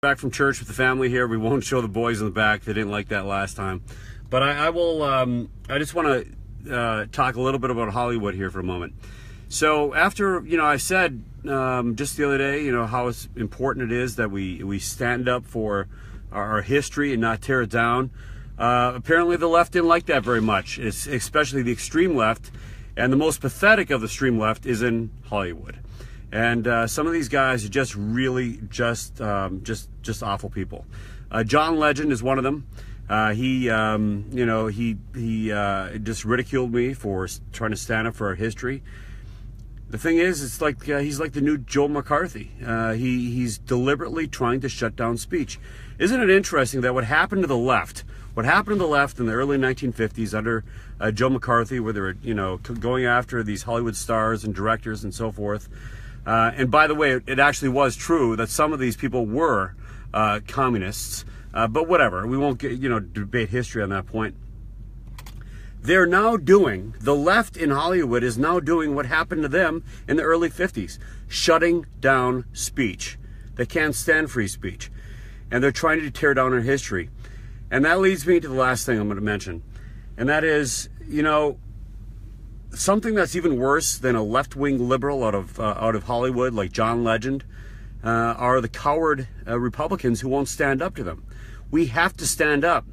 Back from church with the family here. We won't show the boys in the back. They didn't like that last time. But I will. I just want to talk a little bit about Hollywood here for a moment. So after, I said just the other day, how important it is that we stand up for our history and not tear it down. Apparently the left didn't like that very much, especially the extreme left. And the most pathetic of the extreme left is in Hollywood. And some of these guys are just really just awful people. John Legend is one of them. He just ridiculed me for trying to stand up for our history. The thing is, it's like he's like the new Joe McCarthy. He's deliberately trying to shut down speech. Isn't it interesting that what happened to the left in the early 1950s under Joe McCarthy, where they were going after these Hollywood stars and directors and so forth. And by the way, it actually was true that some of these people were communists, but whatever. We won't debate history on that point. They're now doing, the left in Hollywood is now doing what happened to them in the early 50s, shutting down speech. They can't stand free speech. And they're trying to tear down our history. And that leads me to the last thing I'm going to mention. And that is, something that's even worse than a left-wing liberal out of Hollywood like John Legend are the coward Republicans who won't stand up to them. We have to stand up.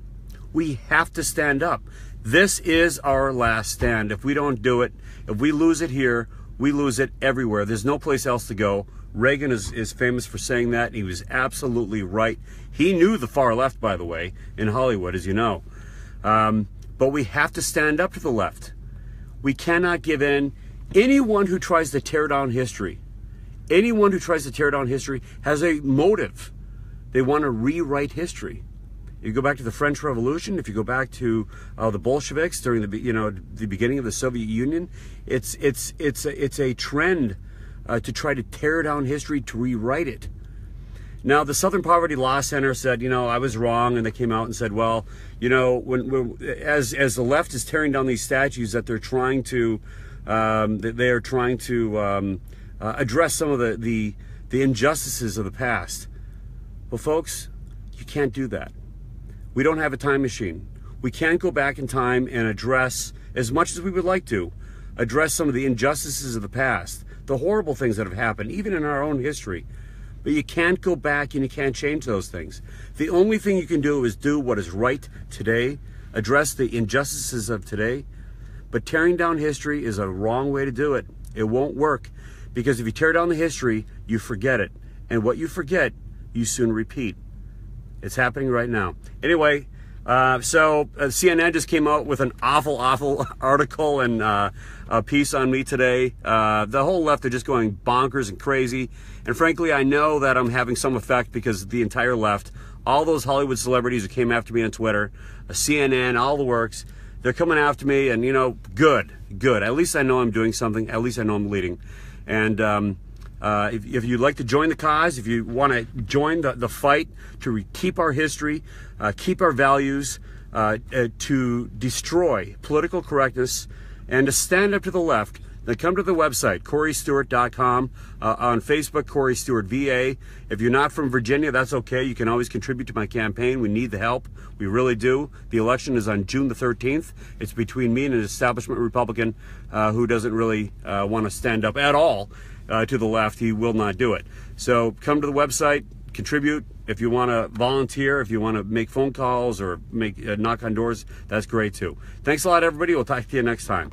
We have to stand up. This is our last stand. If we don't do it, if we lose it here, we lose it everywhere. There's no place else to go. Reagan is famous for saying that. He was absolutely right. He knew the far left, by the way, in Hollywood, as you know. But we have to stand up to the left. We cannot give in. Anyone who tries to tear down history, has a motive. They want to rewrite history. You go back to the French Revolution, if you go back to the Bolsheviks during the beginning of the Soviet Union, it's a trend to try to tear down history, to rewrite it. Now, the Southern Poverty Law Center said, I was wrong, and they came out and said, well, as the left is tearing down these statues, that they're trying to address some of the injustices of the past. Well, folks, you can't do that. We don't have a time machine. We can't go back in time and address, as much as we would like to, address some of the injustices of the past, the horrible things that have happened, even in our own history. But you can't go back and you can't change those things. The only thing you can do is do what is right today, address the injustices of today. But tearing down history is a wrong way to do it. It won't work, because if you tear down the history, you forget it. And what you forget, you soon repeat. It's happening right now. Anyway, so CNN just came out with an awful article and a piece on me today. The whole left are just going bonkers and crazy. And frankly, I know that I'm having some effect, because the entire left, all those Hollywood celebrities who came after me on Twitter, CNN, all the works, they're coming after me, and good. At least I know I'm doing something. At least I know I'm leading. And if you'd like to join the cause, if you want to join the fight to keep our history, keep our values, to destroy political correctness, and to stand up to the left, then come to the website, CoreyStewart.com, on Facebook, Corey Stewart VA. If you're not from Virginia, that's okay. You can always contribute to my campaign. We need the help. We really do. The election is on June the 13th. It's between me and an establishment Republican who doesn't really want to stand up at all to the left. He will not do it. So come to the website, contribute. If you want to volunteer, if you want to make phone calls or knock on doors, that's great too. Thanks a lot, everybody. We'll talk to you next time.